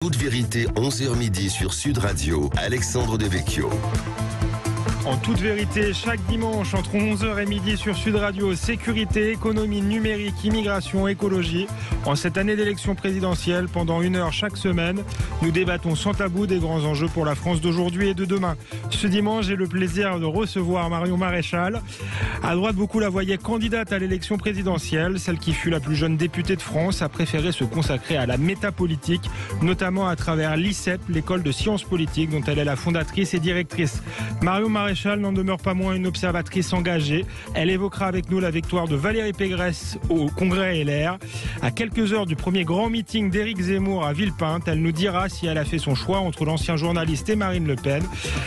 Toute vérité, 11h midi sur Sud Radio, Alexandre Devecchio. En toute vérité, chaque dimanche entre 11h et midi sur Sud Radio, sécurité, économie, numérique, immigration, écologie. En cette année d'élection présidentielle, pendant 1 heure chaque semaine, nous débattons sans tabou des grands enjeux pour la France d'aujourd'hui et de demain. Ce dimanche, j'ai le plaisir de recevoir Marion Maréchal. À droite, beaucoup la voyaient candidate à l'élection présidentielle. Celle qui fut la plus jeune députée de France a préféré se consacrer à la métapolitique, notamment à travers l'ICEP, l'école de sciences politiques, dont elle est la fondatrice et directrice. Marion Maréchal n'en demeure pas moins une observatrice engagée. Elle évoquera avec nous la victoire de Valérie Pécresse au Congrès LR. À quelques heures du premier grand meeting d'Éric Zemmour à Villepinte, elle nous dira si elle a fait son choix entre l'ancien journaliste et Marine Le Pen.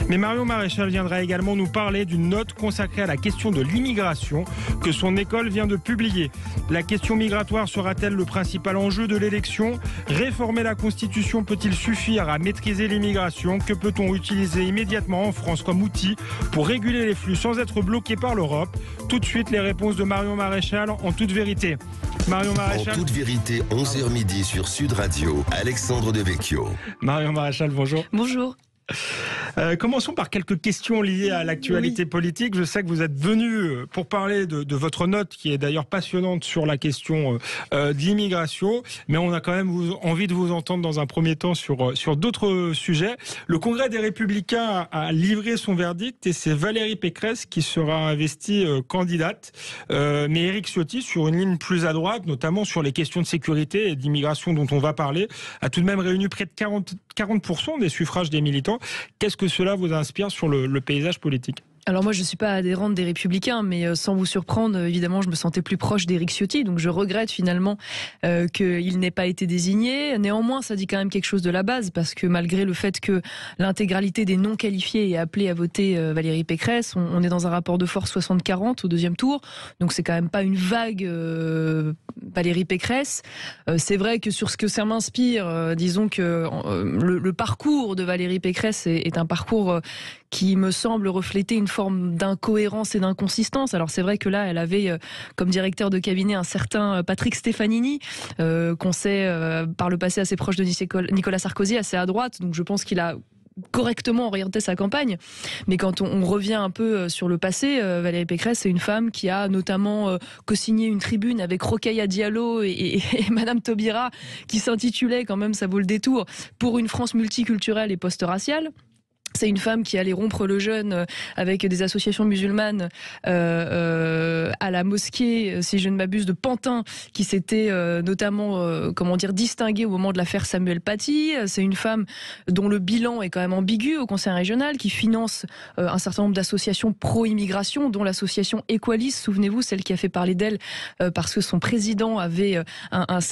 Mais Marion Maréchal viendra également nous parler d'une note consacrée à la question de l'immigration que son école vient de publier. La question migratoire sera-t-elle le principal enjeu de l'élection ? Réformer la Constitution peut-il suffire à maîtriser l'immigration ? Que peut-on utiliser immédiatement en France comme outil pour réguler les flux sans être bloqué par l'Europe? Tout de suite, les réponses de Marion Maréchal en toute vérité. Marion Maréchal. En toute vérité, 11h midi sur Sud Radio, Alexandre Devecchio. Marion Maréchal, bonjour. Bonjour. Commençons par quelques questions liées à l'actualité politique. Je sais que vous êtes venu pour parler de votre note, qui est d'ailleurs passionnante sur la question de l'immigration, mais on a quand même envie de vous entendre dans un premier temps sur d'autres sujets. Le Congrès des Républicains a livré son verdict et c'est Valérie Pécresse qui sera investie candidate. Mais Éric Ciotti, sur une ligne plus à droite, notamment sur les questions de sécurité et d'immigration dont on va parler, a tout de même réuni près de 40% des suffrages des militants. Qu'est-ce que cela vous inspire sur le paysage politique ? Alors moi je ne suis pas adhérente des Républicains, mais sans vous surprendre, évidemment je me sentais plus proche d'Éric Ciotti, donc je regrette finalement qu'il n'ait pas été désigné. Néanmoins ça dit quand même quelque chose de la base, parce que malgré le fait que l'intégralité des non qualifiés est appelée à voter Valérie Pécresse, on est dans un rapport de force 60-40 au deuxième tour, donc c'est quand même pas une vague Valérie Pécresse. C'est vrai que sur ce que ça m'inspire, disons que le parcours de Valérie Pécresse est un parcours qui me semble refléter une forme d'incohérence et d'inconsistance. Alors c'est vrai que là, elle avait comme directeur de cabinet un certain Patrick Stefanini, qu'on sait par le passé assez proche de Nicolas Sarkozy, assez à droite, donc je pense qu'il a correctement orienté sa campagne. Mais quand on revient un peu sur le passé, Valérie Pécresse, c'est une femme qui a notamment co-signé une tribune avec Rokhaya Diallo et Madame Taubira, qui s'intitulait, quand même ça vaut le détour, pour une France multiculturelle et post-raciale. C'est une femme qui allait rompre le jeûne avec des associations musulmanes à la mosquée, si je ne m'abuse, de Pantin, qui s'était notamment, distinguée au moment de l'affaire Samuel Paty. C'est une femme dont le bilan est quand même ambigu au Conseil régional, qui finance un certain nombre d'associations pro-immigration, dont l'association Equalis, souvenez-vous, celle qui a fait parler d'elle parce que son président avait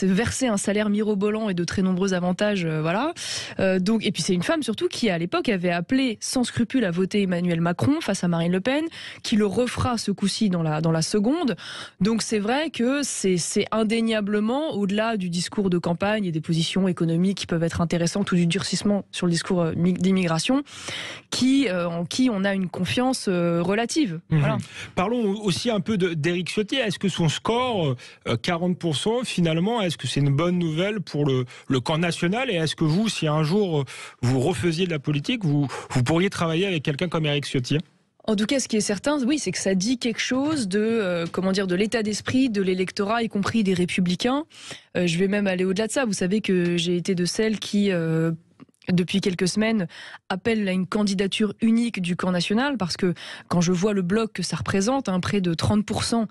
versé un salaire mirobolant et de très nombreux avantages, voilà. Et puis c'est une femme surtout qui, à l'époque, avait appelé sans scrupule à voter Emmanuel Macron face à Marine Le Pen, qui le refera ce coup-ci dans la seconde. Donc c'est vrai que c'est indéniablement, au-delà du discours de campagne et des positions économiques qui peuvent être intéressantes, ou du durcissement sur le discours d'immigration, en qui on a une confiance relative. Voilà. Parlons aussi un peu d'Éric Ciotti. Est-ce que son score, 40%, finalement, est-ce que c'est une bonne nouvelle pour le camp national? Et est-ce que vous, si un jour vous refaisiez de la politique, vous pourriez travailler avec quelqu'un comme Éric Ciotti? En tout cas, ce qui est certain, oui, c'est que ça dit quelque chose de l'état d'esprit de l'électorat, y compris des Républicains. Je vais même aller au-delà de ça. Vous savez que j'ai été de celles qui depuis quelques semaines, appelle à une candidature unique du camp national, parce que quand je vois le bloc que ça représente, près de 30%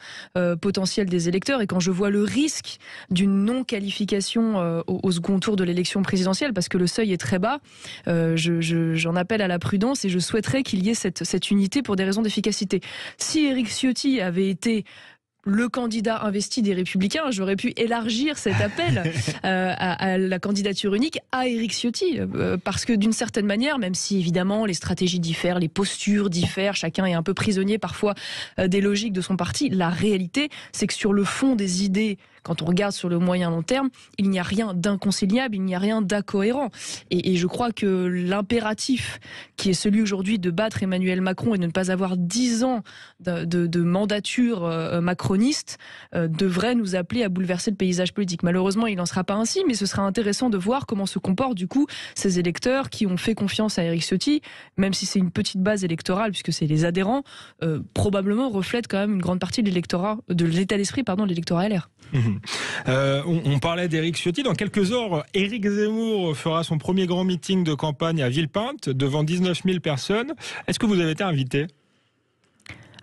potentiel des électeurs, et quand je vois le risque d'une non-qualification au second tour de l'élection présidentielle, parce que le seuil est très bas, j'en appelle à la prudence et je souhaiterais qu'il y ait cette unité pour des raisons d'efficacité. Si Éric Ciotti avait été le candidat investi des Républicains, j'aurais pu élargir cet appel à la candidature unique à Éric Ciotti, parce que d'une certaine manière, même si évidemment les stratégies diffèrent, les postures diffèrent, chacun est un peu prisonnier parfois des logiques de son parti, la réalité c'est que sur le fond des idées quand on regarde sur le moyen long terme, il n'y a rien d'inconciliable, il n'y a rien d'incohérent. Et je crois que l'impératif qui est celui aujourd'hui de battre Emmanuel Macron et de ne pas avoir 10 ans de mandature macroniste devrait nous appeler à bouleverser le paysage politique. Malheureusement, il n'en sera pas ainsi, mais ce sera intéressant de voir comment se comportent du coup ces électeurs qui ont fait confiance à Éric Ciotti, même si c'est une petite base électorale, puisque c'est les adhérents, probablement reflète quand même une grande partie de l'électorat, de l'état d'esprit, de l'électorat LR. On parlait d'Éric Ciotti. Dans quelques heures, Éric Zemmour fera son premier grand meeting de campagne à Villepinte devant 19 000 personnes. Est-ce que vous avez été invité ?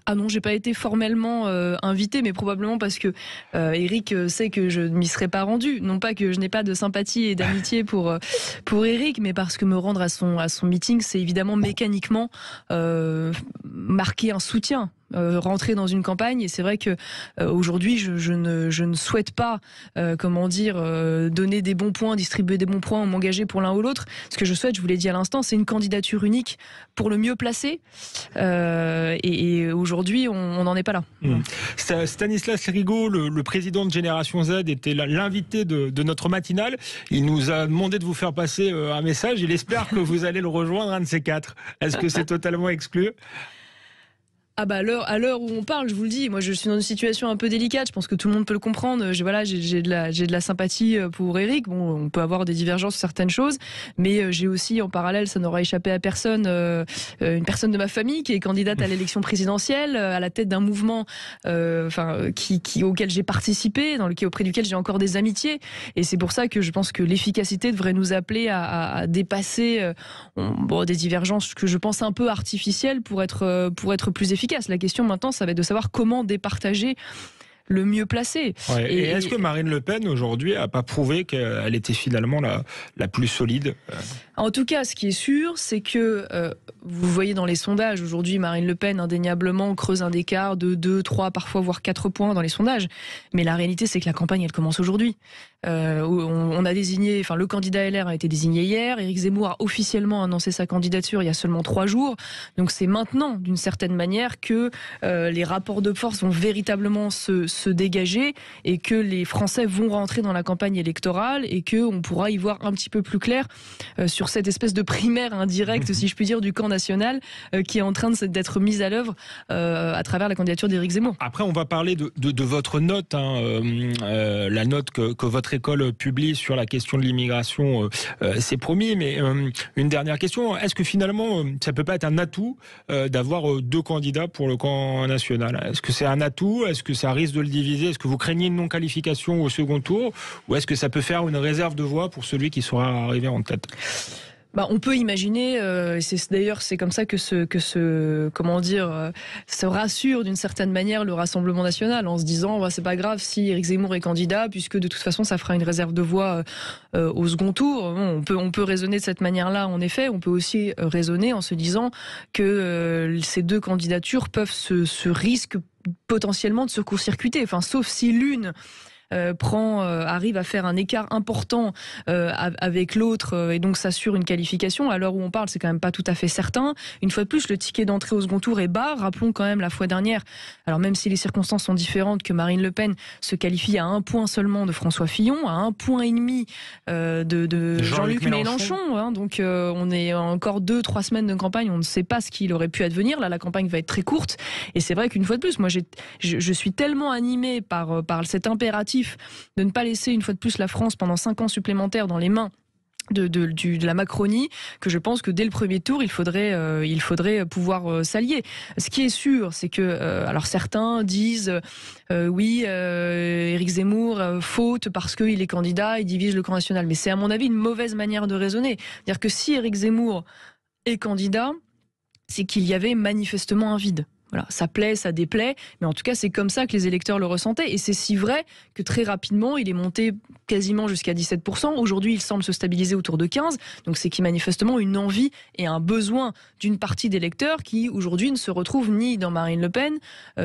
Ah non, j'ai pas été formellement invité, mais probablement parce que Éric sait que je ne m'y serais pas rendu. Non pas que je n'ai pas de sympathie et d'amitié pour Éric, mais parce que me rendre à son meeting, c'est évidemment mécaniquement marquer un soutien. Rentrer dans une campagne, et c'est vrai que aujourd'hui je ne souhaite pas donner des bons points, distribuer des bons points ou m'engager pour l'un ou l'autre. Ce que je souhaite, je vous l'ai dit à l'instant, c'est une candidature unique pour le mieux placé, et aujourd'hui on n'en est pas là. Stanislas Rigaud, le président de Génération Z, était l'invité de notre matinale. Il nous a demandé de vous faire passer un message. Il espère que vous allez le rejoindre, un de ces quatre. Est-ce que c'est totalement exclu ? Ah bah à l'heure où on parle, je vous le dis, moi je suis dans une situation un peu délicate, je pense que tout le monde peut le comprendre. J'ai de la sympathie pour Éric. Bon, on peut avoir des divergences sur certaines choses, mais j'ai aussi en parallèle, ça n'aura échappé à personne, une personne de ma famille qui est candidate à l'élection présidentielle, à la tête d'un mouvement auquel j'ai participé, auprès duquel j'ai encore des amitiés, et c'est pour ça que je pense que l'efficacité devrait nous appeler à dépasser des divergences que je pense un peu artificielles pour être plus efficace. La question maintenant, ça va être de savoir comment départager le mieux placé. Ouais, et est-ce que Marine Le Pen aujourd'hui n'a pas prouvé qu'elle était finalement la plus solide ? En tout cas, ce qui est sûr, c'est que vous voyez dans les sondages, aujourd'hui Marine Le Pen indéniablement creuse un écart de 2, 3, parfois voire 4 points dans les sondages. Mais la réalité, c'est que la campagne, elle commence aujourd'hui. On a désigné, le candidat LR a été désigné hier. Éric Zemmour a officiellement annoncé sa candidature il y a seulement 3 jours. Donc c'est maintenant, d'une certaine manière, que les rapports de force vont véritablement se dégager et que les Français vont rentrer dans la campagne électorale et qu'on pourra y voir un petit peu plus clair sur cette espèce de primaire indirecte, si je puis dire, du camp national qui est en train d'être mise à l'œuvre à travers la candidature d'Éric Zemmour. Après, on va parler de votre note, la note que votre école publie sur la question de l'immigration, c'est promis, mais une dernière question, est-ce que finalement ça peut pas être un atout d'avoir 2 candidats pour le camp national ? Est-ce que c'est un atout ? Est-ce que ça risque de le diviser ? Est-ce que vous craignez une non-qualification au second tour ? Ou est-ce que ça peut faire une réserve de voix pour celui qui sera arrivé en tête ? On peut imaginer, c'est comme ça que se rassure d'une certaine manière le Rassemblement national, en se disant c'est pas grave si Éric Zemmour est candidat, puisque de toute façon ça fera une réserve de voix au second tour. On peut raisonner de cette manière-là, en effet. On peut aussi raisonner en se disant que ces 2 candidatures peuvent se risquent potentiellement de se court-circuiter, sauf si l'une arrive à faire un écart important avec l'autre et donc s'assure une qualification. À l'heure où on parle, c'est quand même pas tout à fait certain. Une fois de plus, le ticket d'entrée au second tour est bas. Rappelons quand même la fois dernière, alors même si les circonstances sont différentes, que Marine Le Pen se qualifie à 1 point seulement de François Fillon, à 1,5 point de Jean-Luc Mélenchon. Donc on est encore 2-3 semaines de campagne, on ne sait pas ce qu'il aurait pu advenir. Là, la campagne va être très courte. Et c'est vrai qu'une fois de plus, moi je suis tellement animé par cet impératif de ne pas laisser une fois de plus la France pendant 5 ans supplémentaires dans les mains de la Macronie, que je pense que dès le premier tour, il faudrait pouvoir s'allier. Ce qui est sûr, c'est que alors certains disent Éric Zemmour faute parce qu'il est candidat, il divise le camp national. Mais c'est à mon avis une mauvaise manière de raisonner. C'est-à-dire que si Éric Zemmour est candidat, c'est qu'il y avait manifestement un vide. Voilà, ça plaît, ça déplaît, mais en tout cas c'est comme ça que les électeurs le ressentaient, et c'est si vrai que très rapidement il est monté quasiment jusqu'à 17%. Aujourd'hui il semble se stabiliser autour de 15%, donc c'est qu'il manifestement une envie et un besoin d'une partie d'électeurs qui aujourd'hui ne se retrouvent ni dans Marine Le Pen,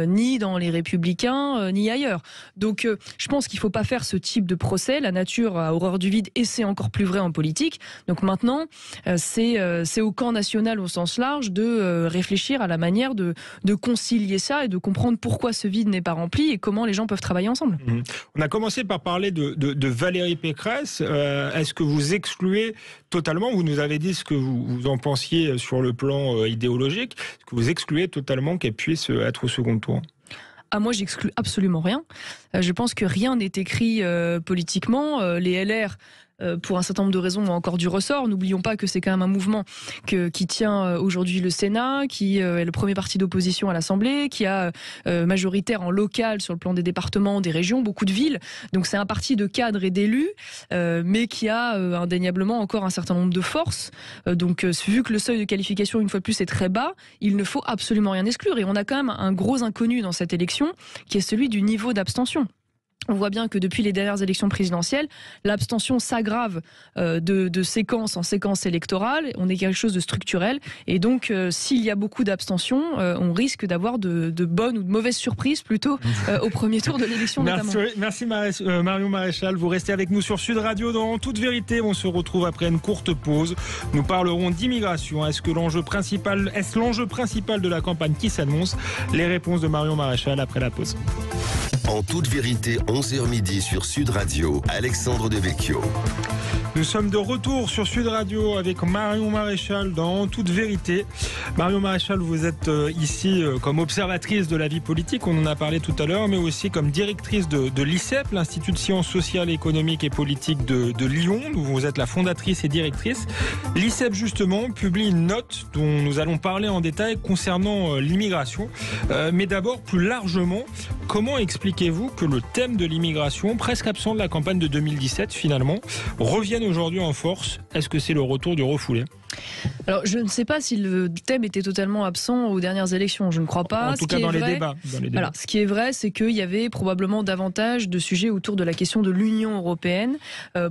ni dans les Républicains, ni ailleurs. Donc je pense qu'il ne faut pas faire ce type de procès. La nature a horreur du vide, et c'est encore plus vrai en politique. Donc maintenant c'est au camp national au sens large de réfléchir à la manière de de concilier ça et de comprendre pourquoi ce vide n'est pas rempli et comment les gens peuvent travailler ensemble. On a commencé par parler de Valérie Pécresse. Est-ce que vous excluez totalement, vous nous avez dit ce que vous en pensiez sur le plan idéologique, est-ce que vous excluez totalement qu'elle puisse être au second tour ? Moi, j'exclus absolument rien. Je pense que rien n'est écrit politiquement. Les LR, pour un certain nombre de raisons, ont encore du ressort. N'oublions pas que c'est quand même un mouvement qui tient aujourd'hui le Sénat, qui est le premier parti d'opposition à l'Assemblée, qui a majoritaire en local sur le plan des départements, des régions, beaucoup de villes. Donc c'est un parti de cadres et d'élus, mais qui a indéniablement encore un certain nombre de forces. Donc vu que le seuil de qualification, une fois de plus, est très bas, il ne faut absolument rien exclure. Et on a quand même un gros inconnu dans cette élection, qui est celui du niveau d'abstention. On voit bien que depuis les dernières élections présidentielles, l'abstention s'aggrave de séquence en séquence électorale. On est quelque chose de structurel. Et donc, s'il y a beaucoup d'abstention, on risque d'avoir de bonnes ou de mauvaises surprises plutôt au premier tour de l'élection notamment. Merci Marion Maréchal. Vous restez avec nous sur Sud Radio. Dans Toute Vérité, on se retrouve après une courte pause. Nous parlerons d'immigration. Est-ce l'enjeu principal de la campagne qui s'annonce? Les réponses de Marion Maréchal après la pause. En toute vérité, 11h midi sur Sud Radio, Alexandre Devecchio. Nous sommes de retour sur Sud Radio avec Marion Maréchal dans Toute Vérité. Marion Maréchal, vous êtes ici comme observatrice de la vie politique, on en a parlé tout à l'heure, mais aussi comme directrice de l'ICEP, l'Institut de sciences sociales, économiques et politiques de Lyon, où vous êtes la fondatrice et directrice. L'ICEP, justement, publie une note dont nous allons parler en détail concernant l'immigration. Mais d'abord, plus largement, comment expliquez-vous que le thème de l'immigration, presque absent de la campagne de 2017 finalement, revienne aujourd'hui en force? Est-ce que c'est le retour du refoulé? Alors, je ne sais pas si le thème était totalement absent aux dernières élections. Je ne crois pas. En tout cas, dans les débats. Voilà, ce qui est vrai, c'est qu'il y avait probablement davantage de sujets autour de la question de l'Union européenne,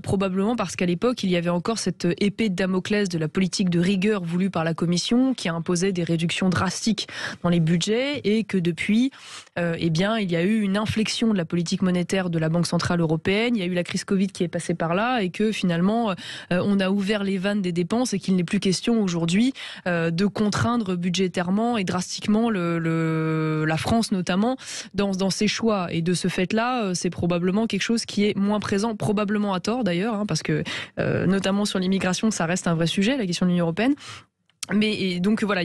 probablement parce qu'à l'époque, il y avait encore cette épée de Damoclès de la politique de rigueur voulue par la Commission, qui imposait des réductions drastiques dans les budgets, et que depuis, il y a eu une inflexion de la politique monétaire de la Banque centrale européenne. Il y a eu la crise Covid qui est passée par là, et que finalement, on a ouvert les vannes des dépenses et qu'il n'est plus question aujourd'hui de contraindre budgétairement et drastiquement la France notamment dans ses choix. Et de ce fait-là, c'est probablement quelque chose qui est moins présent, probablement à tort d'ailleurs, parce que notamment sur l'immigration, ça reste un vrai sujet, la question de l'Union européenne. Mais donc voilà,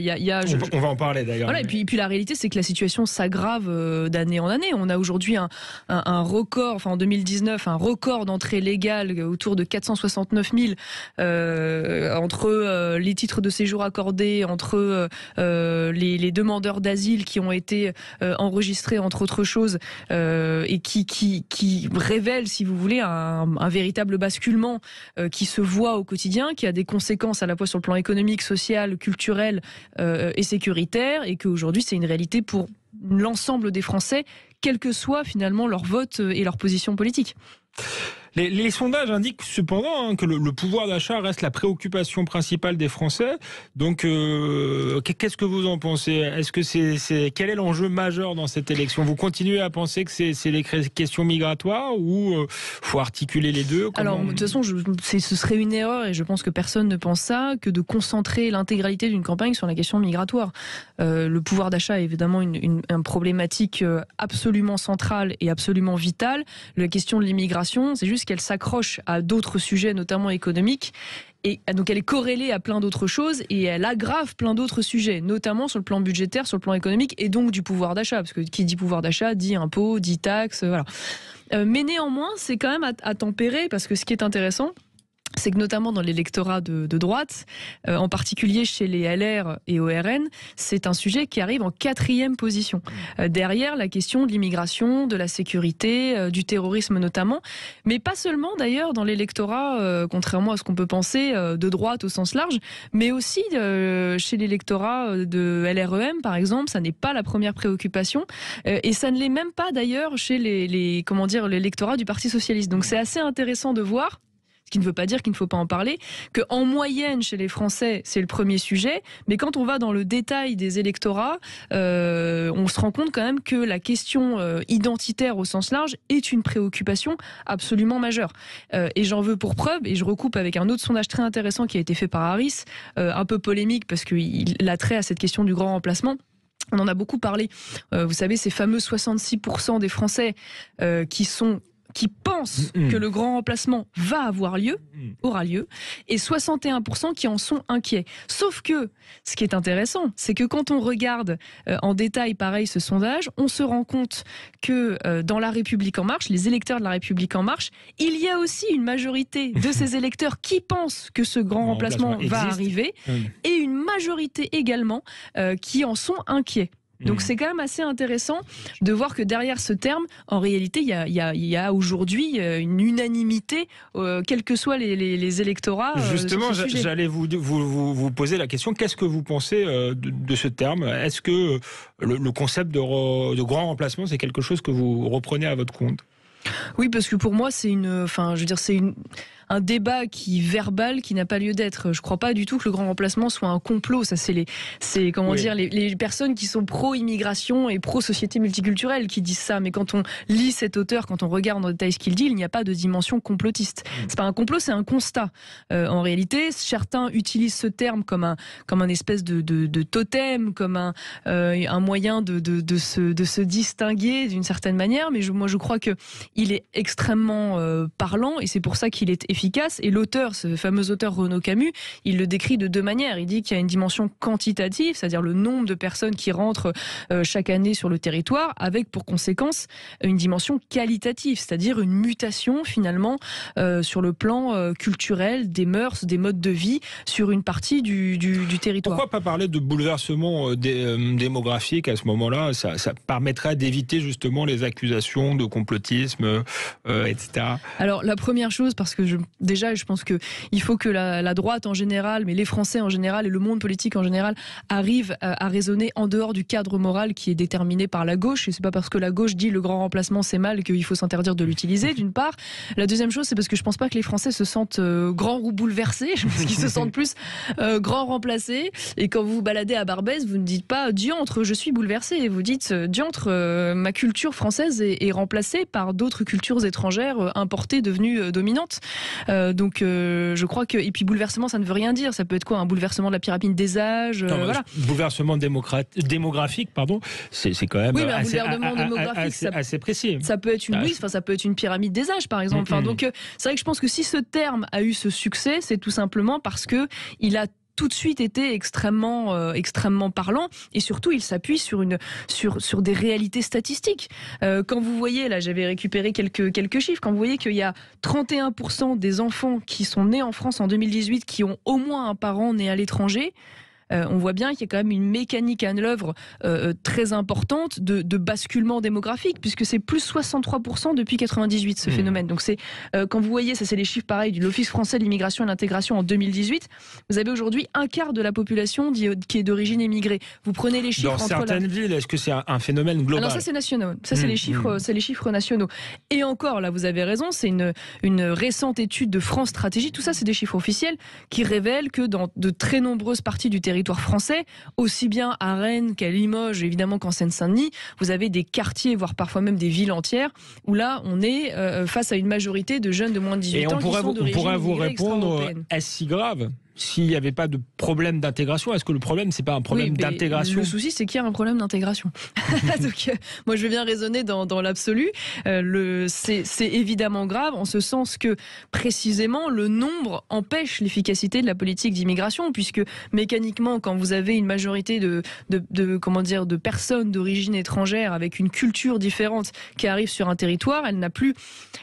on va en parler d'ailleurs. Voilà, et puis la réalité, c'est que la situation s'aggrave d'année en année. On a aujourd'hui un record, en 2019, un record d'entrées légales autour de 469 000 entre les titres de séjour accordés, entre les demandeurs d'asile qui ont été enregistrés, entre autres choses, et qui révèlent, si vous voulez, un véritable basculement qui se voit au quotidien, qui a des conséquences à la fois sur le plan économique, social, culturel et sécuritaire, et qu'aujourd'hui c'est une réalité pour l'ensemble des Français, quel que soit finalement leur vote et leur position politique. Les sondages indiquent cependant que le pouvoir d'achat reste la préoccupation principale des Français. Donc, qu'est-ce que vous en pensez? Est-ce que quel est l'enjeu majeur dans cette élection? Vous continuez à penser que c'est les questions migratoires, ou faut articuler les deux? Alors, de toute façon, ce serait une erreur, et je pense que personne ne pense ça, que de concentrer l'intégralité d'une campagne sur la question migratoire. Le pouvoir d'achat est évidemment une problématique absolument centrale et absolument vitale. La question de l'immigration, c'est juste qu'elle s'accroche à d'autres sujets, notamment économiques. Et donc elle est corrélée à plein d'autres choses, et elle aggrave plein d'autres sujets, notamment sur le plan budgétaire, sur le plan économique, et donc du pouvoir d'achat, parce que qui dit pouvoir d'achat dit impôts, dit taxes, voilà. Mais néanmoins, c'est quand même à tempérer, parce que ce qui est intéressant, c'est que notamment dans l'électorat de droite, en particulier chez les LR et au RN, c'est un sujet qui arrive en 4e position. Derrière la question de l'immigration, de la sécurité, du terrorisme notamment, mais pas seulement d'ailleurs dans l'électorat, contrairement à ce qu'on peut penser, de droite au sens large, mais aussi chez l'électorat de LREM par exemple, ça n'est pas la première préoccupation, et ça ne l'est même pas d'ailleurs chez l'électorat du Parti Socialiste. Donc c'est assez intéressant de voir, ce qui ne veut pas dire qu'il ne faut pas en parler, qu'en moyenne, chez les Français, c'est le premier sujet, mais quand on va dans le détail des électorats, on se rend compte quand même que la question identitaire au sens large est une préoccupation absolument majeure. Et j'en veux pour preuve, et je recoupe avec un autre sondage très intéressant qui a été fait par Harris, un peu polémique parce qu'il a trait à cette question du grand remplacement. On en a beaucoup parlé. Vous savez, ces fameux 66% des Français qui pensent que le grand remplacement va avoir lieu, aura lieu, et 61% qui en sont inquiets. Sauf que, ce qui est intéressant, c'est que quand on regarde en détail, pareil, ce sondage, on se rend compte que dans La République En Marche, les électeurs de La République En Marche, il y a aussi une majorité de ces électeurs qui pensent que ce grand remplacement va arriver, et une majorité également qui en sont inquiets. Donc c'est quand même assez intéressant de voir que derrière ce terme, en réalité, il y a aujourd'hui une unanimité, quels que soient les électorats. Justement, j'allais vous poser la question, qu'est-ce que vous pensez de ce terme? Est-ce que le concept de grand remplacement, c'est quelque chose que vous reprenez à votre compte? Oui, parce que pour moi, c'est un débat verbal qui n'a pas lieu d'être. Je ne crois pas du tout que le grand remplacement soit un complot. Ça, c'est les personnes qui sont pro-immigration et pro-société multiculturelle qui disent ça. Mais quand on lit cet auteur, quand on regarde en détail ce qu'il dit, il n'y a pas de dimension complotiste. C'est pas un complot, c'est un constat. En réalité, certains utilisent ce terme comme un espèce de totem, comme un moyen de se distinguer d'une certaine manière. Mais moi, je crois que il est extrêmement parlant et c'est pour ça qu'il est efficace. Et l'auteur, ce fameux auteur Renaud Camus, il le décrit de deux manières. Il dit qu'il y a une dimension quantitative, c'est-à-dire le nombre de personnes qui rentrent chaque année sur le territoire, avec pour conséquence une dimension qualitative, c'est-à-dire une mutation finalement sur le plan culturel, des mœurs, des modes de vie sur une partie du territoire. Pourquoi pas parler de bouleversement démographique à ce moment-là? Ça permettrait d'éviter justement les accusations de complotisme, etc. Alors la première chose, parce que je pense qu'il faut que la droite en général, mais les Français en général et le monde politique en général arrivent à raisonner en dehors du cadre moral qui est déterminé par la gauche. Et c'est pas parce que la gauche dit le grand remplacement c'est mal qu'il faut s'interdire de l'utiliser, d'une part. La deuxième chose, c'est parce que je pense pas que les Français se sentent grands ou bouleversés. Je pense qu'ils se sentent plus grands remplacés. Et quand vous vous baladez à Barbès, vous ne dites pas diantre, je suis bouleversé. Vous dites diantre, ma culture française est remplacée par d'autres cultures étrangères importées, devenues dominantes. Donc je crois que, et puis bouleversement ça ne veut rien dire, ça peut être quoi, un bouleversement de la pyramide des âges, voilà. Bouleversement démographique, pardon, c'est quand même assez précis. Ça peut être ça peut être une pyramide des âges par exemple. Donc c'est vrai que je pense que si ce terme a eu ce succès, c'est tout simplement parce que il a tout de suite été extrêmement parlant et surtout il s'appuie sur des réalités statistiques. Quand vous voyez, là j'avais récupéré quelques chiffres, quand vous voyez qu'il y a 31% des enfants qui sont nés en France en 2018 qui ont au moins un parent né à l'étranger, on voit bien qu'il y a quand même une mécanique à l'œuvre très importante de basculement démographique, puisque c'est plus 63% depuis 98 ce phénomène. Donc c'est quand vous voyez, ça c'est les chiffres pareils de l'Office français de l'immigration et de l'intégration en 2018, vous avez aujourd'hui un quart de la population qui est d'origine immigrée. Vous prenez les chiffres dans certaines villes, est-ce que c'est un phénomène global? Alors ça c'est national, ça c'est les chiffres nationaux. Et encore là, vous avez raison, c'est une récente étude de France Stratégie, tout ça c'est des chiffres officiels qui révèlent que dans de très nombreuses parties du territoire français, aussi bien à Rennes qu'à Limoges, évidemment qu'en Seine-Saint-Denis, vous avez des quartiers, voire parfois même des villes entières, où là, on est face à une majorité de jeunes de moins de 18 ans qui sont d'origine immigrée. Et on pourrait vous répondre, est-ce si grave s'il n'y avait pas de problème d'intégration? Est-ce que le problème, c'est pas un problème d'intégration? Le souci, c'est qu'il y a un problème d'intégration. Donc, moi, je veux bien raisonner dans l'absolu. C'est évidemment grave, en ce sens que, précisément, le nombre empêche l'efficacité de la politique d'immigration, puisque, mécaniquement, quand vous avez une majorité de personnes d'origine étrangère avec une culture différente qui arrive sur un territoire, elle n'a plus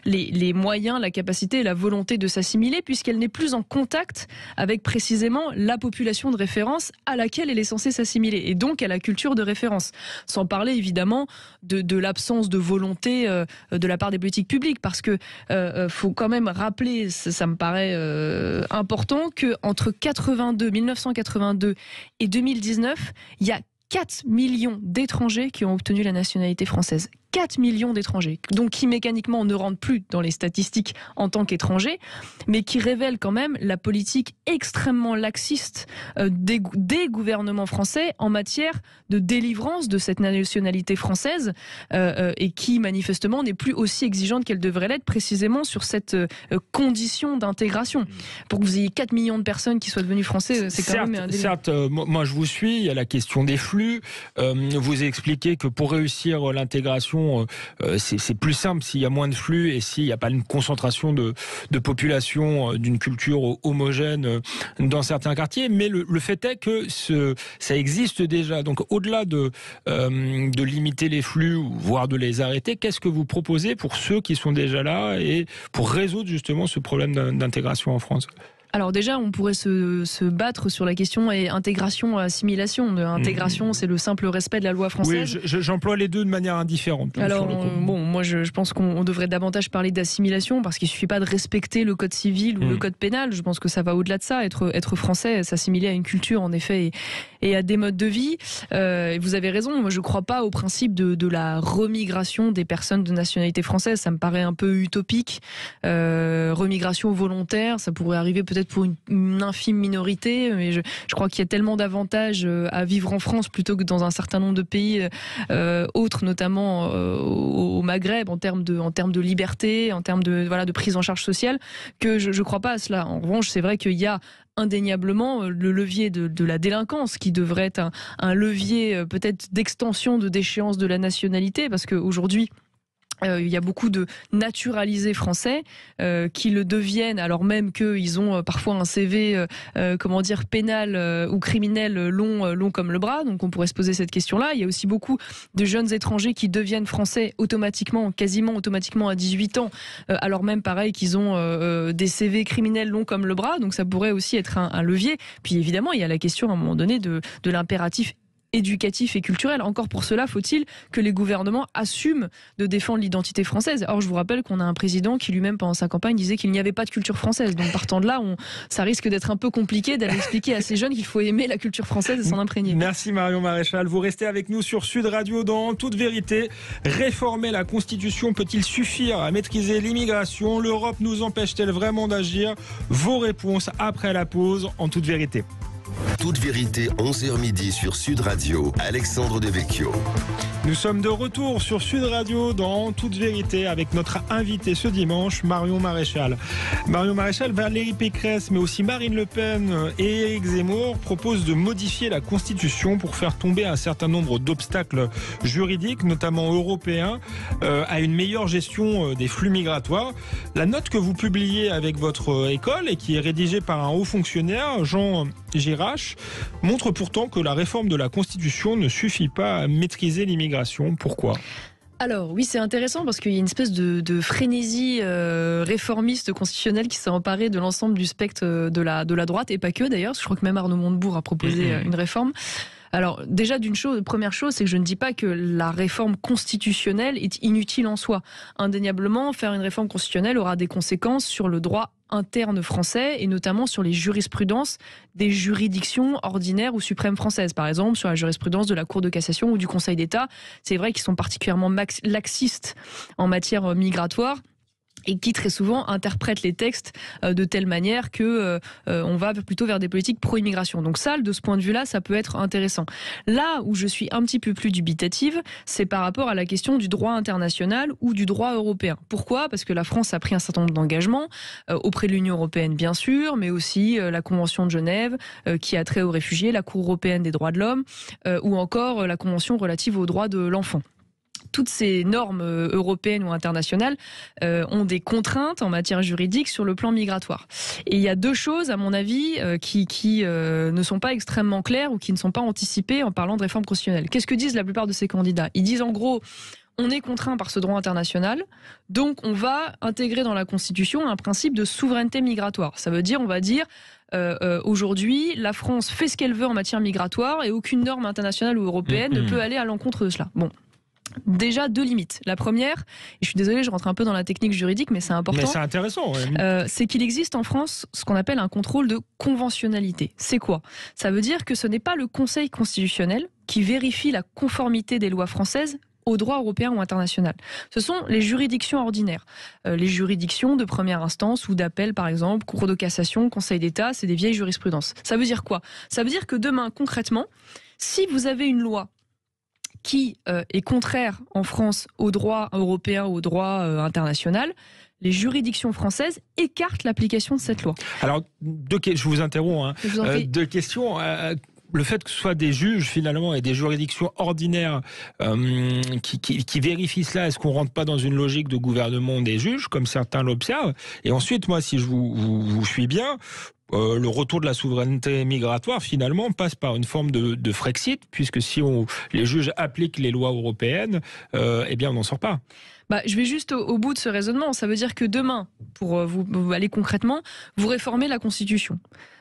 les moyens, la capacité et la volonté de s'assimiler, puisqu'elle n'est plus en contact avec précisément la population de référence à laquelle elle est censée s'assimiler, et donc à la culture de référence. Sans parler évidemment de l'absence de volonté de la part des politiques publiques, parce que faut quand même rappeler, ça me paraît important, que entre 1982 et 2019, il y a 4 millions d'étrangers qui ont obtenu la nationalité française. 4 millions d'étrangers, donc qui mécaniquement ne rentrent plus dans les statistiques en tant qu'étrangers, mais qui révèlent quand même la politique extrêmement laxiste des gouvernements français en matière de délivrance de cette nationalité française et qui manifestement n'est plus aussi exigeante qu'elle devrait l'être précisément sur cette condition d'intégration. Pour que vous ayez 4 millions de personnes qui soient devenues françaises, c'est quand même un délire. Certes, moi je vous suis, il y a la question des flux. Vous expliquez que pour réussir l'intégration, c'est plus simple s'il y a moins de flux et s'il n'y a pas une concentration de population d'une culture homogène dans certains quartiers. Mais le fait est que ça existe déjà. Donc au-delà de limiter les flux, voire de les arrêter, qu'est-ce que vous proposez pour ceux qui sont déjà là et pour résoudre justement ce problème d'intégration en France ? Alors déjà, on pourrait se battre sur la question et intégration-assimilation. Intégration, c'est le simple respect de la loi française. Oui, j'emploie les deux de manière indifférente. Alors, moi je pense qu'on devrait davantage parler d'assimilation parce qu'il ne suffit pas de respecter le code civil ou le code pénal. Je pense que ça va au-delà de ça. Être français, s'assimiler à une culture, en effet, et à des modes de vie. Vous avez raison, moi je ne crois pas au principe de la remigration des personnes de nationalité française. Ça me paraît un peu utopique. Remigration volontaire, ça pourrait arriver peut-être pour une infime minorité, mais je crois qu'il y a tellement d'avantages à vivre en France plutôt que dans un certain nombre de pays autres, notamment au Maghreb, en termes de liberté, en termes de prise en charge sociale, que je ne crois pas à cela. En revanche, c'est vrai qu'il y a indéniablement le levier de la délinquance qui devrait être un levier peut-être d'extension de déchéance de la nationalité, parce qu'aujourd'hui, il y a beaucoup de naturalisés français qui le deviennent alors même qu'ils ont parfois un CV pénal ou criminel long comme le bras. Donc on pourrait se poser cette question-là. Il y a aussi beaucoup de jeunes étrangers qui deviennent français quasiment automatiquement à 18 ans, alors même pareil qu'ils ont des CV criminels longs comme le bras. Donc ça pourrait aussi être un levier. Puis évidemment, il y a la question à un moment donné de l'impératif éducatif et culturel. Encore pour cela, faut-il que les gouvernements assument de défendre l'identité française. Or, je vous rappelle qu'on a un président qui lui-même, pendant sa campagne, disait qu'il n'y avait pas de culture française. Donc, partant de là, ça risque d'être un peu compliqué d'aller expliquer à ces jeunes qu'il faut aimer la culture française et s'en imprégner. Merci Marion Maréchal. Vous restez avec nous sur Sud Radio dans Toute Vérité. Réformer la Constitution peut-il suffire à maîtriser l'immigration ? L'Europe nous empêche-t-elle vraiment d'agir ? Vos réponses après la pause en Toute Vérité. Toute Vérité, 11h midi sur Sud Radio, Alexandre Devecchio. Nous sommes de retour sur Sud Radio dans Toute Vérité avec notre invité ce dimanche, Marion Maréchal. Marion Maréchal, Valérie Pécresse, mais aussi Marine Le Pen et Éric Zemmour proposent de modifier la Constitution pour faire tomber un certain nombre d'obstacles juridiques, notamment européens, à une meilleure gestion des flux migratoires. La note que vous publiez avec votre école et qui est rédigée par un haut fonctionnaire, Jean Girache, montre pourtant que la réforme de la Constitution ne suffit pas à maîtriser l'immigration. Pourquoi ? Alors oui, c'est intéressant parce qu'il y a une espèce de frénésie réformiste constitutionnelle qui s'est emparée de l'ensemble du spectre de la droite, et pas que d'ailleurs. Je crois que même Arnaud Montebourg a proposé une réforme. Alors déjà, première chose, c'est que je ne dis pas que la réforme constitutionnelle est inutile en soi. Indéniablement, faire une réforme constitutionnelle aura des conséquences sur le droit interne français et notamment sur les jurisprudences des juridictions ordinaires ou suprêmes françaises. Par exemple, sur la jurisprudence de la Cour de cassation ou du Conseil d'État. C'est vrai qu'ils sont particulièrement laxistes en matière migratoire et qui très souvent interprètent les textes de telle manière que on va plutôt vers des politiques pro-immigration. Donc ça, de ce point de vue-là, ça peut être intéressant. Là où je suis un petit peu plus dubitative, c'est par rapport à la question du droit international ou du droit européen. Pourquoi ? Parce que la France a pris un certain nombre d'engagements auprès de l'Union européenne, bien sûr, mais aussi la Convention de Genève qui a trait aux réfugiés, la Cour européenne des droits de l'homme ou encore la Convention relative aux droits de l'enfant. Toutes ces normes européennes ou internationales ont des contraintes en matière juridique sur le plan migratoire. Et il y a deux choses, à mon avis, qui ne sont pas extrêmement claires ou qui ne sont pas anticipées en parlant de réforme constitutionnelle. Qu'est-ce que disent la plupart de ces candidats ? Ils disent en gros, on est contraint par ce droit international, donc on va intégrer dans la Constitution un principe de souveraineté migratoire. Ça veut dire, on va dire, aujourd'hui, la France fait ce qu'elle veut en matière migratoire et aucune norme internationale ou européenne ne peut aller à l'encontre de cela. Bon. Déjà, deux limites. La première, et je suis désolée, je rentre un peu dans la technique juridique, mais c'est important. Mais c'est intéressant. Ouais. C'est qu'il existe en France ce qu'on appelle un contrôle de conventionnalité. C'est quoi ? Ça veut dire que ce n'est pas le Conseil constitutionnel qui vérifie la conformité des lois françaises au droit européen ou international. Ce sont les juridictions ordinaires, les juridictions de première instance ou d'appel par exemple, Cour de cassation, Conseil d'État, c'est des vieilles jurisprudences. Ça veut dire quoi? Ça veut dire que demain, concrètement, si vous avez une loi qui est contraire en France au droit européen ou au droit international, les juridictions françaises écartent l'application de cette loi. Alors, je vous interromps. Deux questions. Le fait que ce soit des juges finalement et des juridictions ordinaires qui vérifient cela, est-ce qu'on rentre pas dans une logique de gouvernement des juges, comme certains l'observent? Et ensuite, moi, si je vous suis bien, le retour de la souveraineté migratoire, finalement, passe par une forme de Frexit, puisque si les juges appliquent les lois européennes, eh bien, on n'en sort pas. Je vais juste au bout de ce raisonnement. Ça veut dire que demain, pour vous aller concrètement, vous réformez la Constitution.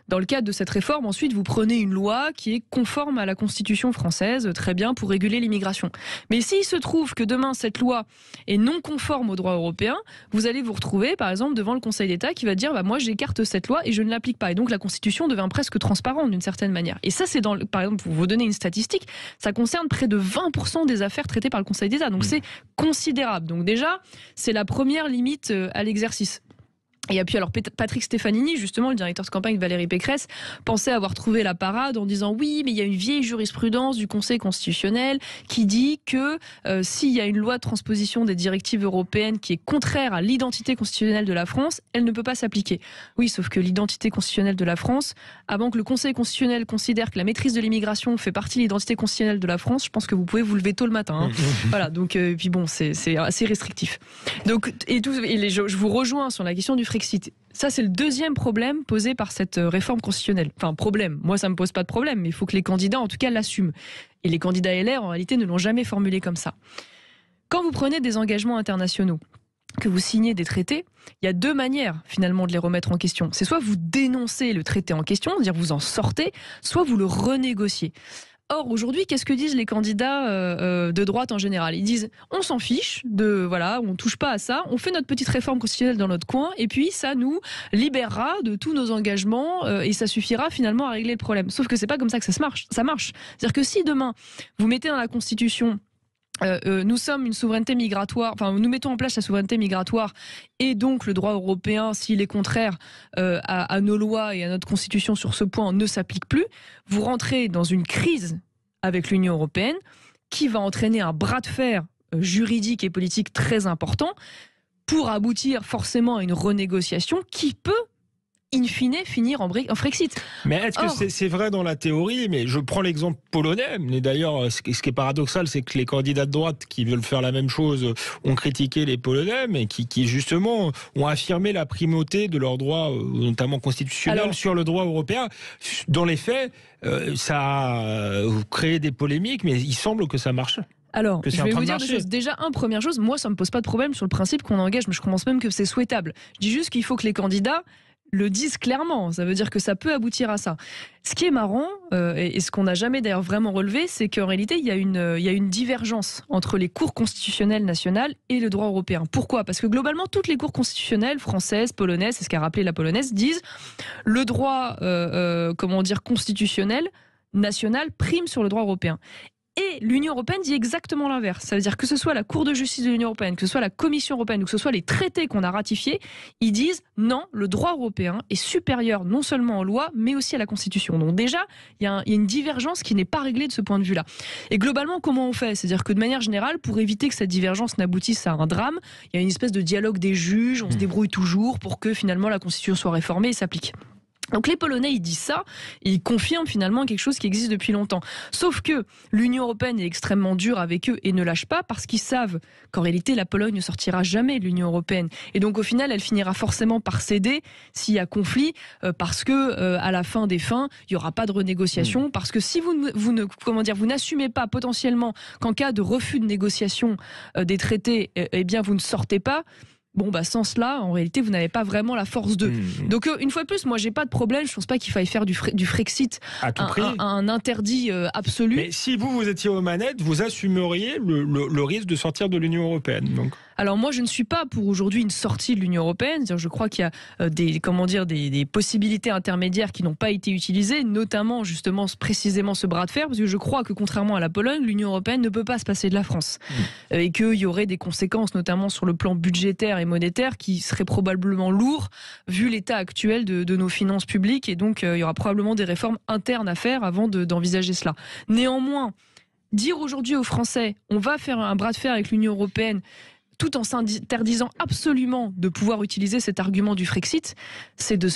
Dans le cadre de cette réforme, ensuite, vous prenez une loi qui est conforme à la Constitution française, très bien, pour réguler l'immigration. Mais s'il se trouve que demain, cette loi est non conforme au droit européen, vous allez vous retrouver, par exemple, devant le Conseil d'État qui va dire moi, j'écarte cette loi et je ne l'applique pas. Et donc, la Constitution devient presque transparente d'une certaine manière. Et ça, c'est par exemple, pour vous donner une statistique, ça concerne près de 20% des affaires traitées par le Conseil d'État. Donc, c'est considérable. Donc, déjà, c'est la première limite à l'exercice. Et puis alors Patrick Stefanini, justement le directeur de campagne de Valérie Pécresse, pensait avoir trouvé la parade en disant oui, mais il y a une vieille jurisprudence du Conseil constitutionnel qui dit que s'il y a une loi de transposition des directives européennes qui est contraire à l'identité constitutionnelle de la France, elle ne peut pas s'appliquer. Oui, sauf que l'identité constitutionnelle de la France, avant que le Conseil constitutionnel considère que la maîtrise de l'immigration fait partie de l'identité constitutionnelle de la France, je pense que vous pouvez vous lever tôt le matin. Voilà, donc puis bon, c'est assez restrictif. Donc je vous rejoins sur la question du Frexit. Ça, c'est le deuxième problème posé par cette réforme constitutionnelle. Enfin, problème. Moi, ça me pose pas de problème, mais il faut que les candidats, en tout cas, l'assument. Et les candidats LR, en réalité, ne l'ont jamais formulé comme ça. Quand vous prenez des engagements internationaux, que vous signez des traités, il y a deux manières, finalement, de les remettre en question. C'est soit vous dénoncez le traité en question, c'est-à-dire vous en sortez, soit vous le renégociez. Or, aujourd'hui, qu'est-ce que disent les candidats de droite en général? Ils disent, on s'en fiche, on touche pas à ça, on fait notre petite réforme constitutionnelle dans notre coin, et puis ça nous libérera de tous nos engagements, et ça suffira finalement à régler le problème. Sauf que c'est pas comme ça que ça marche. C'est-à-dire que si demain, vous mettez dans la Constitution nous sommes une souveraineté migratoire, enfin nous mettons en place la souveraineté migratoire et donc le droit européen, s'il est contraire à nos lois et à notre constitution sur ce point, ne s'applique plus. Vous rentrez dans une crise avec l'Union européenne qui va entraîner un bras de fer juridique et politique très important pour aboutir forcément à une renégociation qui peut in fine, finir en Frexit. Mais est-ce que c'est vrai dans la théorie? Mais je prends l'exemple polonais. Mais d'ailleurs, ce qui est paradoxal, c'est que les candidats de droite qui veulent faire la même chose ont critiqué les Polonais, mais qui justement ont affirmé la primauté de leurs droits, notamment constitutionnels, sur le droit européen. Dans les faits, ça a créé des polémiques, mais il semble que ça marche. Alors, je vais vous dire deux choses. Déjà, première chose, moi, ça me pose pas de problème sur le principe qu'on engage, mais je pense même que c'est souhaitable. Je dis juste qu'il faut que les candidats le disent clairement. Ça veut dire que ça peut aboutir à ça. Ce qui est marrant, et ce qu'on n'a jamais d'ailleurs vraiment relevé, c'est qu'en réalité, il y a une divergence entre les cours constitutionnelles nationales et le droit européen. Pourquoi? Parce que globalement, toutes les cours constitutionnelles, françaises, polonaises, c'est ce qu'a rappelé la polonaise, disent le droit, constitutionnel, national, prime sur le droit européen. Et l'Union européenne dit exactement l'inverse. Ça veut dire que ce soit la Cour de justice de l'Union européenne, que ce soit la Commission européenne ou que ce soit les traités qu'on a ratifiés, ils disent non, le droit européen est supérieur non seulement aux lois, mais aussi à la Constitution. Donc déjà, il y a une divergence qui n'est pas réglée de ce point de vue-là. Et globalement, comment on fait? C'est-à-dire que de manière générale, pour éviter que cette divergence n'aboutisse à un drame, il y a une espèce de dialogue des juges, on se débrouille toujours pour que finalement la Constitution soit réformée et s'applique. Donc les Polonais, ils disent ça, et ils confirment finalement quelque chose qui existe depuis longtemps. Sauf que l'Union européenne est extrêmement dure avec eux et ne lâche pas parce qu'ils savent qu'en réalité, la Pologne ne sortira jamais de l'Union européenne. Et donc au final, elle finira forcément par céder s'il y a conflit, parce que à la fin des fins, il n'y aura pas de renégociation, parce que si vous n'assumez pas potentiellement qu'en cas de refus de négociation des traités, eh bien vous ne sortez pas. Sans cela, en réalité, vous n'avez pas vraiment la force d'eux. Donc, une fois de plus, moi, j'ai pas de problème. Je pense pas qu'il faille faire du Frexit un interdit absolu. Mais si vous étiez aux manettes, vous assumeriez le risque de sortir de l'Union européenne. Donc. Alors moi, je ne suis pas pour aujourd'hui une sortie de l'Union européenne. Je crois qu'il y a des possibilités intermédiaires qui n'ont pas été utilisées, notamment justement précisément ce bras de fer, parce que je crois que contrairement à la Pologne, l'Union européenne ne peut pas se passer de la France et qu'il y aurait des conséquences, notamment sur le plan budgétaire et monétaire, qui seraient probablement lourds vu l'état actuel de nos finances publiques, et donc il y aura probablement des réformes internes à faire avant d'envisager cela. Néanmoins, dire aujourd'hui aux Français, on va faire un bras de fer avec l'Union européenne, tout en s'interdisant absolument de pouvoir utiliser cet argument du Frexit, c'est de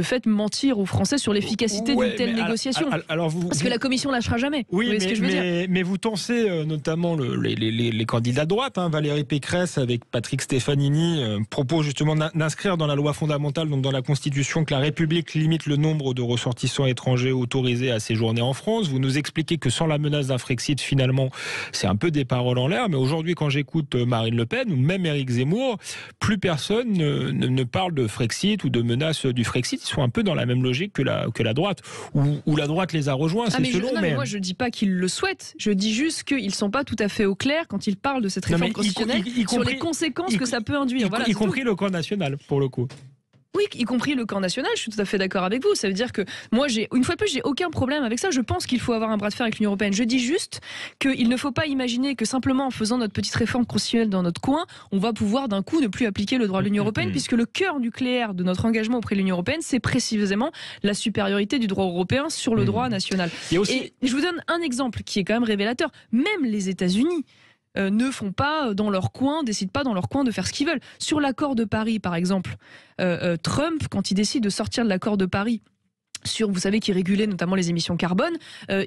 fait mentir aux Français sur l'efficacité d'une telle négociation. Parce que la Commission lâchera jamais. Oui, vous voyez ce que je veux dire ? Mais vous tensez notamment les candidats de droite. Valérie Pécresse avec Patrick Stefanini propose justement d'inscrire dans la loi fondamentale, donc dans la Constitution, que la République limite le nombre de ressortissants étrangers autorisés à séjourner en France. Vous nous expliquez que sans la menace d'un Frexit, finalement, c'est un peu des paroles en l'air. Mais aujourd'hui, quand j'écoute Marine Le Pen ou même Éric Zemmour, plus personne ne parle de Frexit ou de menace du Frexit. Ils sont un peu dans la même logique que la droite, ou la droite les a rejoints, c'est selon. Mais moi je dis pas qu'ils le souhaitent, je dis juste qu'ils ne sont pas tout à fait au clair quand ils parlent de cette réforme constitutionnelle sur les conséquences que ça peut induire. Y compris le camp national, pour le coup. Oui, y compris le camp national, je suis tout à fait d'accord avec vous. Ça veut dire que moi, une fois de plus, j'ai aucun problème avec ça. Je pense qu'il faut avoir un bras de fer avec l'Union européenne. Je dis juste qu'il ne faut pas imaginer que simplement en faisant notre petite réforme constitutionnelle dans notre coin, on va pouvoir d'un coup ne plus appliquer le droit de l'Union européenne, puisque le cœur nucléaire de notre engagement auprès de l'Union européenne, c'est précisément la supériorité du droit européen sur le droit national. Et je vous donne un exemple qui est quand même révélateur. Même les États-Unis ne font pas dans leur coin, décident pas dans leur coin de faire ce qu'ils veulent. Sur l'accord de Paris, par exemple, Trump, quand il décide de sortir de l'accord de Paris, vous savez, qui régulait notamment les émissions carbone,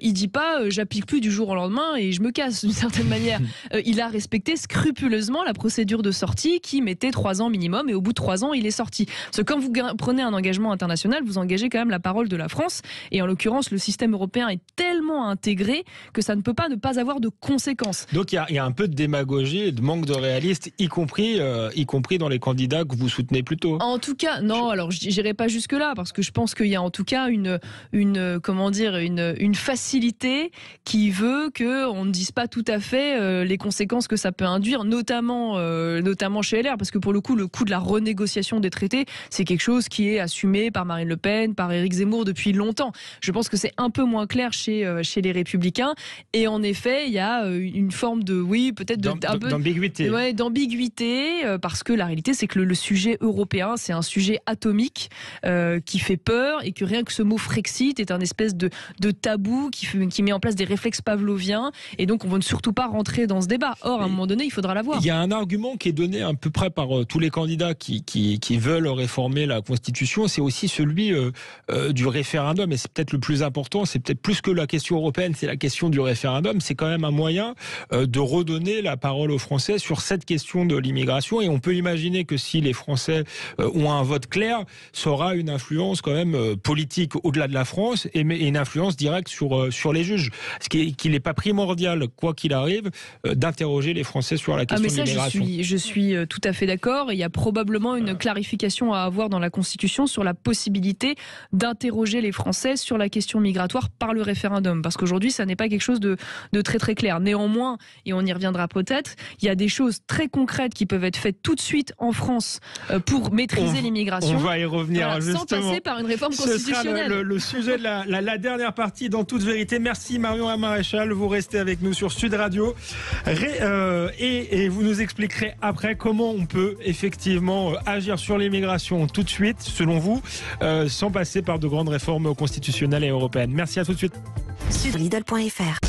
il dit pas j'applique plus du jour au lendemain et je me casse d'une certaine manière. Il a respecté scrupuleusement la procédure de sortie qui mettait 3 ans minimum, et au bout de 3 ans il est sorti. Parce que quand vous prenez un engagement international, vous engagez quand même la parole de la France, et en l'occurrence le système européen est tellement intégré que ça ne peut pas ne pas avoir de conséquences. Donc il y a un peu de démagogie et de manque de réalisme, y compris dans les candidats que vous soutenez plutôt. En tout cas, non, alors j'irai pas jusque là, parce que je pense qu'il y a en tout cas une facilité qui veut qu'on ne dise pas tout à fait les conséquences que ça peut induire, notamment chez LR, parce que pour le coup, le coût de la renégociation des traités, c'est quelque chose qui est assumé par Marine Le Pen, par Éric Zemmour depuis longtemps. Je pense que c'est un peu moins clair chez les Républicains, et en effet, il y a une forme d'ambiguïté. Ouais, d'ambiguïté, parce que la réalité, c'est que le sujet européen, c'est un sujet atomique qui fait peur, et que rien que ce mot Frexit est un espèce de tabou qui met en place des réflexes pavloviens, et donc on ne veut surtout pas rentrer dans ce débat. Or, à un moment donné, il faudra l'avoir. Il y a un argument qui est donné à peu près par tous les candidats qui veulent réformer la Constitution, c'est aussi celui du référendum, et c'est peut-être le plus important, c'est peut-être plus que la question européenne, c'est la question du référendum. C'est quand même un moyen de redonner la parole aux Français sur cette question de l'immigration, et on peut imaginer que si les Français ont un vote clair, ça aura une influence quand même politique au-delà de la France, et une influence directe sur les juges. Ce qu'il n'est pas primordial, quoi qu'il arrive, d'interroger les Français sur la question de l'immigration. Je suis tout à fait d'accord. Il y a probablement une clarification à avoir dans la Constitution sur la possibilité d'interroger les Français sur la question migratoire par le référendum, parce qu'aujourd'hui, ça n'est pas quelque chose de très très clair. Néanmoins, et on y reviendra peut-être, il y a des choses très concrètes qui peuvent être faites tout de suite en France pour maîtriser l'immigration. On va y revenir, justement. Sans passer par une réforme constitutionnelle. Ce sera le sujet de la dernière partie dans Toute Vérité. Merci Marion Maréchal, vous restez avec nous sur Sud Radio et vous nous expliquerez après comment on peut effectivement agir sur l'immigration tout de suite, selon vous, sans passer par de grandes réformes constitutionnelles et européennes. Merci, à tout de suite. Lidl.fr.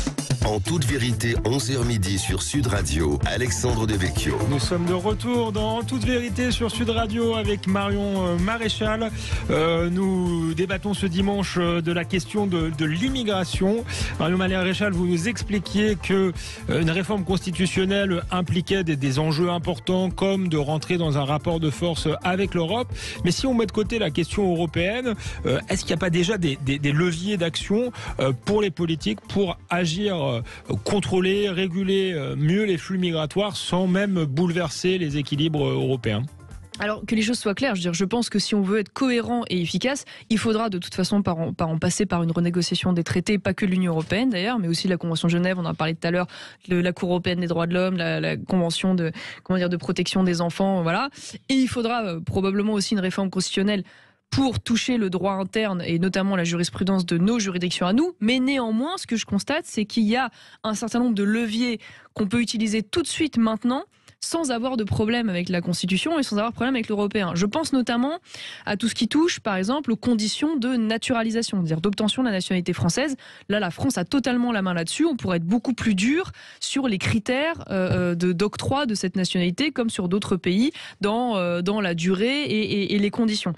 En toute vérité, 11h midi sur Sud Radio, Alexandre Devecchio. Nous sommes de retour dans Toute Vérité sur Sud Radio avec Marion Maréchal. Nous débattons ce dimanche de la question de l'immigration. Marion Maréchal, vous nous expliquiez que une réforme constitutionnelle impliquait des enjeux importants, comme de rentrer dans un rapport de force avec l'Europe. Mais si on met de côté la question européenne, est-ce qu'il n'y a pas déjà des leviers d'action pour les politiques pour agir, contrôler, réguler mieux les flux migratoires sans même bouleverser les équilibres européens? Alors, que les choses soient claires, je pense que si on veut être cohérent et efficace, il faudra de toute façon par en passer par une renégociation des traités, pas que de l'Union européenne d'ailleurs, mais aussi de la Convention de Genève, on en a parlé tout à l'heure, la Cour européenne des droits de l'homme, la Convention de protection des enfants, voilà. Et il faudra probablement aussi une réforme constitutionnelle pour toucher le droit interne et notamment la jurisprudence de nos juridictions à nous. Mais néanmoins, ce que je constate, c'est qu'il y a un certain nombre de leviers qu'on peut utiliser tout de suite maintenant, sans avoir de problème avec la Constitution et sans avoir de problème avec l'européen. Je pense notamment à tout ce qui touche, par exemple, aux conditions de naturalisation, c'est-à-dire d'obtention de la nationalité française. Là, la France a totalement la main là-dessus. On pourrait être beaucoup plus dur sur les critères d'octroi de cette nationalité, comme sur d'autres pays, dans la durée et les conditions.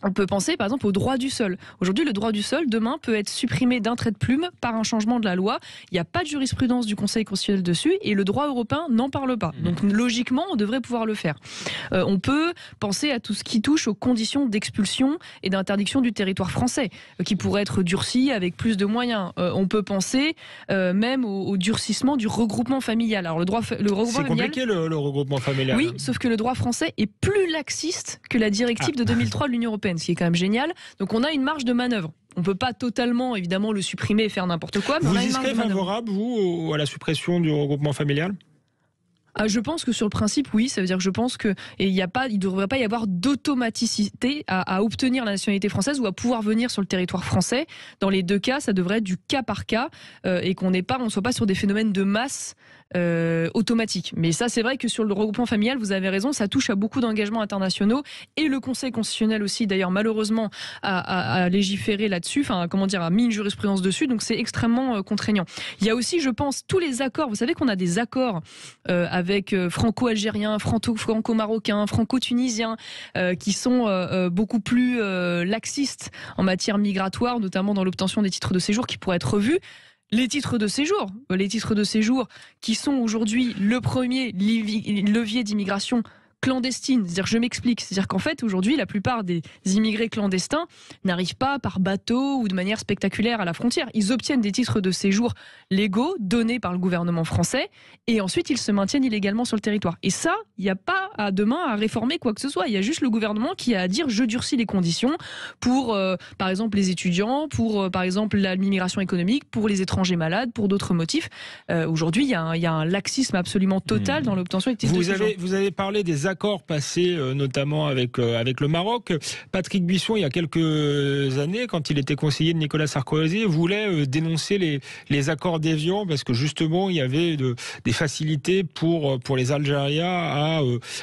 On peut penser par exemple au droit du sol. Aujourd'hui, le droit du sol, demain, peut être supprimé d'un trait de plume par un changement de la loi. Il n'y a pas de jurisprudence du Conseil constitutionnel dessus et le droit européen n'en parle pas. Donc logiquement, on devrait pouvoir le faire. On peut penser à tout ce qui touche aux conditions d'expulsion et d'interdiction du territoire français, qui pourraient être durcies avec plus de moyens. On peut penser même au durcissement du regroupement familial. Alors le regroupement c'est compliqué le regroupement familial. Oui, sauf que le droit français est plus laxiste que la directive de 2003 de l'Union européenne, ce qui est quand même génial. Donc on a une marge de manœuvre. On ne peut pas totalement, évidemment, le supprimer et faire n'importe quoi. Mais vous on a y une marge serez de manœuvre. favorable, vous, à la suppression du regroupement familial ? Je pense que sur le principe, oui. Ça veut dire que je pense qu'il ne devrait pas y avoir d'automaticité à obtenir la nationalité française ou à pouvoir venir sur le territoire français. Dans les deux cas, ça devrait être du cas par cas et qu'on ne soit pas sur des phénomènes de masse automatique. Mais ça, c'est vrai que sur le regroupement familial, vous avez raison, ça touche à beaucoup d'engagements internationaux et le Conseil constitutionnel aussi, d'ailleurs, malheureusement, a légiféré là-dessus, a mis une jurisprudence dessus, donc c'est extrêmement contraignant. Il y a aussi, je pense, tous les accords. Vous savez qu'on a des accords avec franco-algériens, franco-marocains, franco-tunisiens, qui sont beaucoup plus laxistes en matière migratoire, notamment dans l'obtention des titres de séjour, qui pourraient être revus. Les titres de séjour qui sont aujourd'hui le premier levier d'immigration clandestine. C'est-à-dire, je m'explique. C'est-à-dire qu'en fait, aujourd'hui, la plupart des immigrés clandestins n'arrivent pas par bateau ou de manière spectaculaire à la frontière. Ils obtiennent des titres de séjour légaux donnés par le gouvernement français et ensuite ils se maintiennent illégalement sur le territoire. Et ça, il n'y a pas demain à réformer quoi que ce soit. Il y a juste le gouvernement qui a à dire je durcis les conditions pour, par exemple, les étudiants, pour, par exemple, l'immigration économique, pour les étrangers malades, pour d'autres motifs. Aujourd'hui, il y a un laxisme absolument total dans l'obtention des titres de séjour. Vous avez parlé des accords passés notamment avec le Maroc. Patrick Buisson, il y a quelques années, quand il était conseiller de Nicolas Sarkozy, voulait dénoncer les accords déviants parce que justement il y avait des facilités pour les Algériens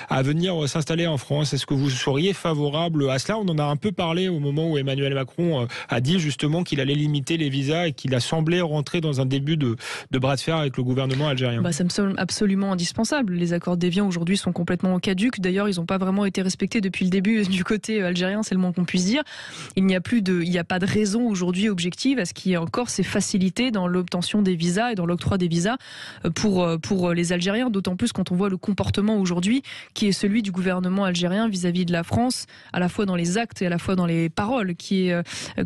à venir s'installer en France. Est-ce que vous seriez favorable à cela ? On en a un peu parlé au moment où Emmanuel Macron a dit justement qu'il allait limiter les visas et qu'il a semblé rentrer dans un début de bras de fer avec le gouvernement algérien. Ça me semble absolument indispensable. Les accords déviants aujourd'hui sont complètement caducs. D'ailleurs, ils n'ont pas vraiment été respectés depuis le début du côté algérien, c'est le moins qu'on puisse dire. Il n'y a pas de raison aujourd'hui objective à ce qu'il y ait encore ces facilités dans l'obtention des visas et dans l'octroi des visas pour les Algériens, d'autant plus quand on voit le comportement aujourd'hui qui est celui du gouvernement algérien vis-à-vis de la France, à la fois dans les actes et à la fois dans les paroles, qui est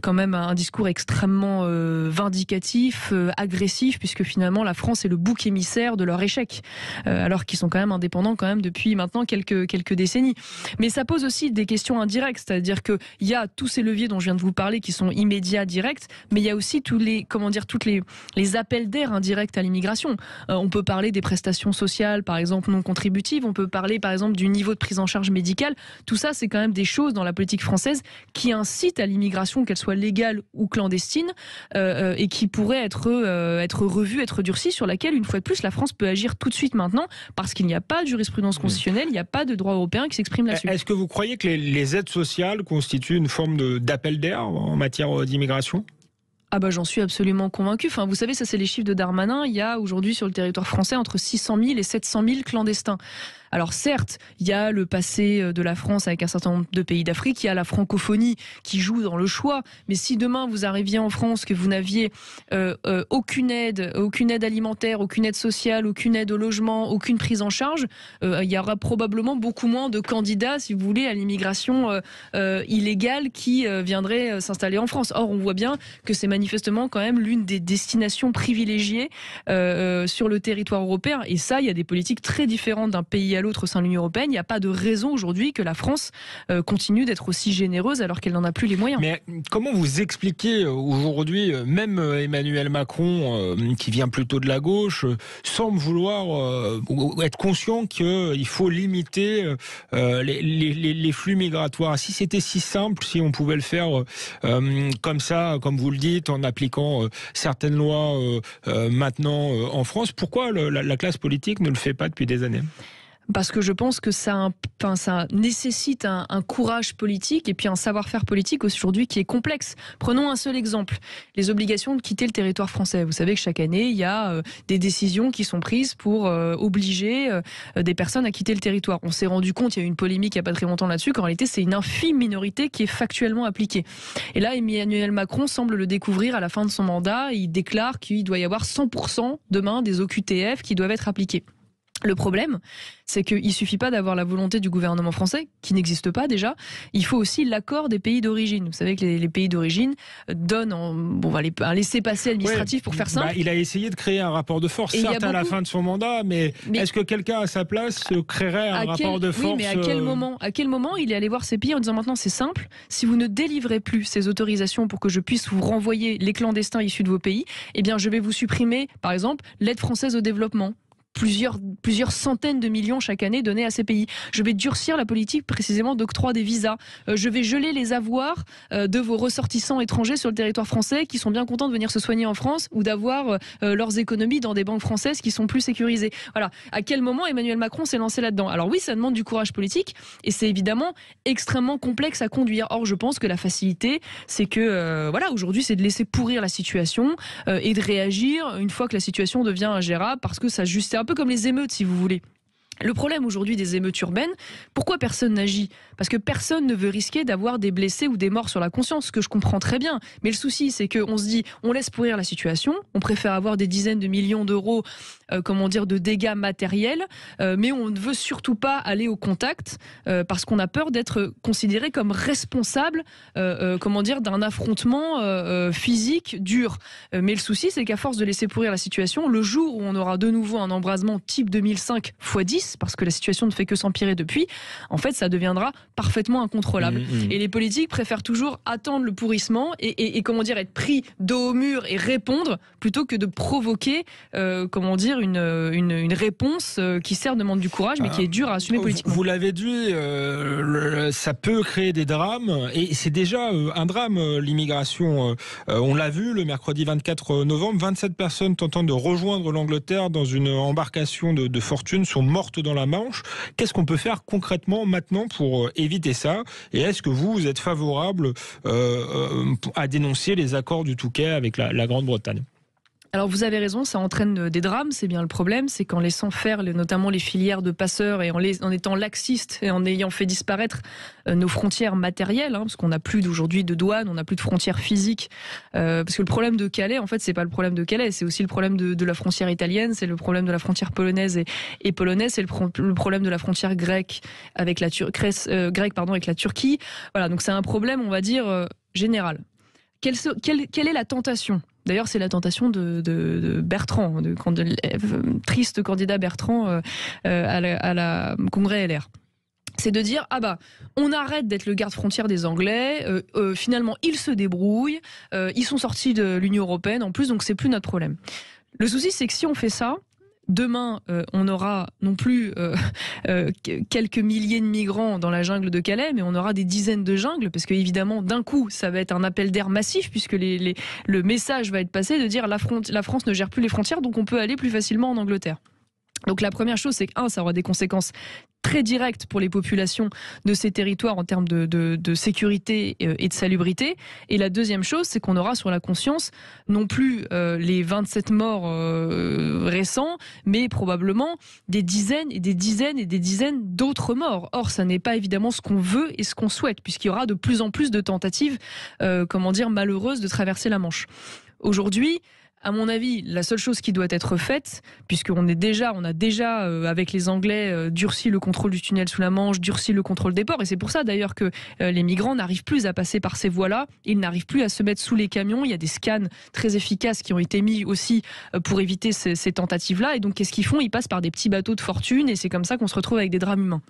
quand même un discours extrêmement vindicatif, agressif, puisque finalement la France est le bouc émissaire de leur échec, alors qu'ils sont quand même indépendants depuis maintenant quelques décennies. Mais ça pose aussi des questions indirectes, c'est-à-dire qu'il y a tous ces leviers dont je viens de vous parler qui sont immédiats, directs, mais il y a aussi toutes les appels d'air indirects à l'immigration. On peut parler des prestations sociales, par exemple, non contributives, on peut parler, par exemple, du niveau de prise en charge médicale. Tout ça, c'est quand même des choses dans la politique française qui incitent à l'immigration, qu'elle soit légale ou clandestine, et qui pourraient être revues, être durcies, sur laquelle, une fois de plus, la France peut agir tout de suite maintenant, parce qu'il n'y a pas de jurisprudence constitutionnelle, il n'y a pas de droit européen qui s'exprime là-dessus. Est-ce que vous croyez que les aides sociales constituent une forme d'appel d'air en matière d'immigration ? J'en suis absolument convaincu. Vous savez, ça c'est les chiffres de Darmanin. Il y a aujourd'hui sur le territoire français entre 600 000 et 700 000 clandestins. Alors certes, il y a le passé de la France avec un certain nombre de pays d'Afrique, il y a la francophonie qui joue dans le choix, mais si demain vous arriviez en France, que vous n'aviez aucune aide alimentaire, aucune aide sociale, aucune aide au logement, aucune prise en charge, il y aura probablement beaucoup moins de candidats, si vous voulez, à l'immigration illégale qui viendraient s'installer en France. Or, on voit bien que c'est manifestement quand même l'une des destinations privilégiées sur le territoire européen. Et ça, il y a des politiques très différentes d'un pays à l'autre au sein de l'Union européenne. Il n'y a pas de raison aujourd'hui que la France continue d'être aussi généreuse alors qu'elle n'en a plus les moyens. Mais comment vous expliquez aujourd'hui, même Emmanuel Macron, qui vient plutôt de la gauche, semble vouloir être conscient qu'il faut limiter les flux migratoires. Si c'était si simple, si on pouvait le faire comme ça, comme vous le dites, en appliquant certaines lois maintenant en France, pourquoi la classe politique ne le fait pas depuis des années ? Parce que je pense que ça nécessite un courage politique et puis un savoir-faire politique aujourd'hui qui est complexe. Prenons un seul exemple, les obligations de quitter le territoire français. Vous savez que chaque année, il y a des décisions qui sont prises pour obliger des personnes à quitter le territoire. On s'est rendu compte, il y a eu une polémique il n'y a pas très longtemps là-dessus, qu'en réalité, c'est une infime minorité qui est factuellement appliquée. Et là, Emmanuel Macron semble le découvrir à la fin de son mandat. Il déclare qu'il doit y avoir 100% demain des OQTF qui doivent être appliqués. Le problème, c'est qu'il ne suffit pas d'avoir la volonté du gouvernement français, qui n'existe pas déjà, il faut aussi l'accord des pays d'origine. Vous savez que les pays d'origine donnent un laissez-passer administratif pour faire simple. Il a essayé de créer un rapport de force, certes à la fin de son mandat, mais est-ce que quelqu'un à sa place créerait un rapport de force ? Oui, mais à quel moment il est allé voir ces pays en disant maintenant c'est simple, si vous ne délivrez plus ces autorisations pour que je puisse vous renvoyer les clandestins issus de vos pays, eh bien je vais vous supprimer, par exemple, l'aide française au développement. Plusieurs centaines de millions chaque année donnés à ces pays. Je vais durcir la politique précisément d'octroi des visas. Je vais geler les avoirs de vos ressortissants étrangers sur le territoire français qui sont bien contents de venir se soigner en France ou d'avoir leurs économies dans des banques françaises qui sont plus sécurisées. Voilà. À quel moment Emmanuel Macron s'est lancé là-dedans ? Alors oui, ça demande du courage politique et c'est évidemment extrêmement complexe à conduire. Or, je pense que la facilité, c'est que aujourd'hui, c'est de laisser pourrir la situation et de réagir une fois que la situation devient ingérable parce que ça juste un peu comme les émeutes, si vous voulez. Le problème aujourd'hui des émeutes urbaines, pourquoi personne n'agit ? Parce que personne ne veut risquer d'avoir des blessés ou des morts sur la conscience, ce que je comprends très bien. Mais le souci, c'est qu'on se dit, on laisse pourrir la situation, on préfère avoir des dizaines de millions d'euros, de dégâts matériels, mais on ne veut surtout pas aller au contact, parce qu'on a peur d'être considéré comme responsable, d'un affrontement physique dur. Mais le souci, c'est qu'à force de laisser pourrir la situation, le jour où on aura de nouveau un embrasement type 2005 x 10, parce que la situation ne fait que s'empirer depuis, en fait, ça deviendra parfaitement incontrôlable. Et les politiques préfèrent toujours attendre le pourrissement et être pris dos au mur et répondre plutôt que de provoquer, une réponse qui certes demande du courage, mais qui est dure à assumer politiquement. Vous l'avez dit, ça peut créer des drames et c'est déjà un drame, l'immigration. On l'a vu le mercredi 24 novembre, 27 personnes tentant de rejoindre l'Angleterre dans une embarcation de fortune sont mortes dans la Manche. Qu'est-ce qu'on peut faire concrètement maintenant pour éviter ça ? Et est-ce que vous êtes favorable à dénoncer les accords du Touquet avec la Grande-Bretagne ? Alors vous avez raison, ça entraîne des drames, c'est bien le problème, c'est qu'en laissant faire notamment les filières de passeurs et en étant laxiste et en ayant fait disparaître nos frontières matérielles, parce qu'on n'a plus aujourd'hui de douane, on n'a plus de frontières physiques, parce que le problème de Calais, en fait, c'est pas le problème de Calais, c'est aussi le problème de la frontière italienne, c'est le problème de la frontière polonaise et polonaise, c'est le problème de la frontière grecque avec la Turquie. Voilà, donc c'est un problème, on va dire, général. Quelle est la tentation ? D'ailleurs, c'est la tentation de Bertrand, triste candidat Bertrand à la Congrès LR. C'est de dire, on arrête d'être le garde-frontière des Anglais, finalement ils se débrouillent, ils sont sortis de l'Union européenne en plus, donc c'est plus notre problème. Le souci, c'est que si on fait ça, demain, on aura non plus quelques milliers de migrants dans la jungle de Calais, mais on aura des dizaines de jungles, parce que évidemment, d'un coup, ça va être un appel d'air massif, puisque le message va être passé de dire la France ne gère plus les frontières, donc on peut aller plus facilement en Angleterre. Donc la première chose, c'est que ça aura des conséquences très directes pour les populations de ces territoires en termes de sécurité et de salubrité. Et la deuxième chose, c'est qu'on aura sur la conscience non plus les 27 morts récents, mais probablement des dizaines et des dizaines et des dizaines d'autres morts. Or, ça n'est pas évidemment ce qu'on veut et ce qu'on souhaite, puisqu'il y aura de plus en plus de tentatives, malheureuses de traverser la Manche. Aujourd'hui, À mon avis, la seule chose qui doit être faite, puisqu'on a déjà avec les Anglais durci le contrôle du tunnel sous la Manche, durci le contrôle des ports, et c'est pour ça d'ailleurs que les migrants n'arrivent plus à passer par ces voies-là, ils n'arrivent plus à se mettre sous les camions. Il y a des scans très efficaces qui ont été mis aussi pour éviter ces tentatives-là, et donc qu'est-ce qu'ils font? Ils passent par des petits bateaux de fortune, et c'est comme ça qu'on se retrouve avec des drames humains.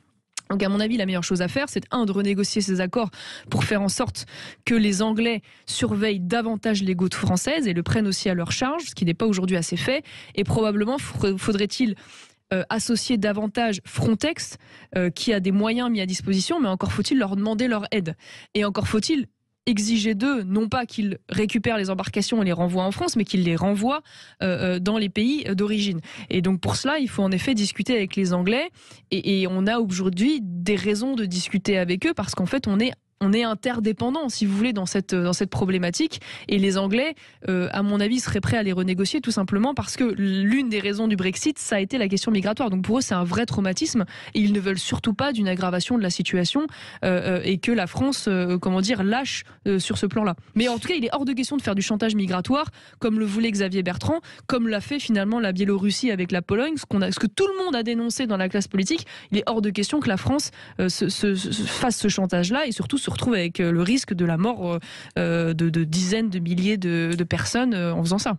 Donc à mon avis, la meilleure chose à faire, c'est de renégocier ces accords pour faire en sorte que les Anglais surveillent davantage les côtes françaises et le prennent aussi à leur charge, ce qui n'est pas aujourd'hui assez fait. Et probablement faudrait-il associer davantage Frontex, qui a des moyens mis à disposition, mais encore faut-il leur demander leur aide. Et encore faut-il exiger d'eux, non pas qu'ils récupèrent les embarcations et les renvoient en France, mais qu'ils les renvoient dans les pays d'origine. Et donc pour cela, il faut en effet discuter avec les Anglais, et on a aujourd'hui des raisons de discuter avec eux, parce qu'en fait on est interdépendants, si vous voulez, dans cette problématique. Et les Anglais, à mon avis, seraient prêts à les renégocier, tout simplement parce que l'une des raisons du Brexit, ça a été la question migratoire. Donc pour eux, c'est un vrai traumatisme. Et ils ne veulent surtout pas d'une aggravation de la situation et que la France, lâche sur ce plan-là. Mais en tout cas, il est hors de question de faire du chantage migratoire, comme le voulait Xavier Bertrand, comme l'a fait finalement la Biélorussie avec la Pologne, ce que tout le monde a dénoncé dans la classe politique. Il est hors de question que la France fasse ce chantage-là, et surtout se retrouve avec le risque de la mort de dizaines de milliers de personnes en faisant ça.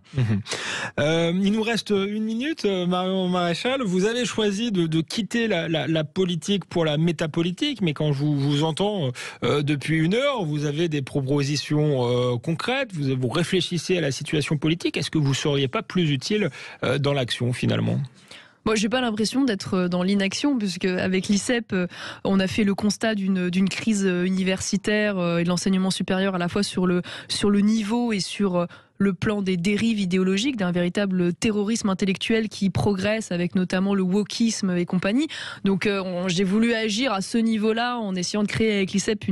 Il nous reste une minute, Marion Maréchal. Vous avez choisi de quitter la politique pour la métapolitique, mais quand je vous entends depuis une heure, vous avez des propositions concrètes, vous réfléchissez à la situation politique. Est-ce que vous ne seriez pas plus utile dans l'action finalement ? Moi, j'ai pas l'impression d'être dans l'inaction, puisque avec l'ICEP, on a fait le constat d'une crise universitaire et de l'enseignement supérieur, à la fois sur le niveau et sur le plan des dérives idéologiques, d'un véritable terrorisme intellectuel qui progresse, avec notamment le wokisme et compagnie. Donc j'ai voulu agir à ce niveau-là en essayant de créer avec l'ICEP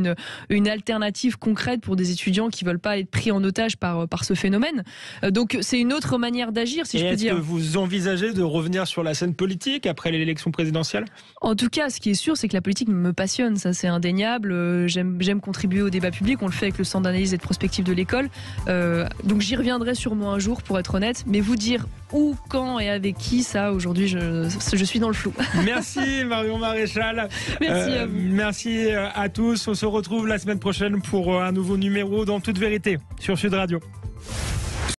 une alternative concrète pour des étudiants qui veulent pas être pris en otage par ce phénomène. Donc c'est une autre manière d'agir, si je peux dire. Est-ce que vous envisagez de revenir sur la scène politique après l'élection présidentielle ? En tout cas, ce qui est sûr, c'est que la politique me passionne, ça c'est indéniable. J'aime contribuer au débat public, on le fait avec le Centre d'analyse et de prospective de l'école. Donc j'y reviendrai sûrement un jour, pour être honnête, mais vous dire où, quand et avec qui, ça aujourd'hui je suis dans le flou. Merci Marion Maréchal. Merci à vous. Merci à tous. On se retrouve la semaine prochaine pour un nouveau numéro dans Toute Vérité sur Sud Radio.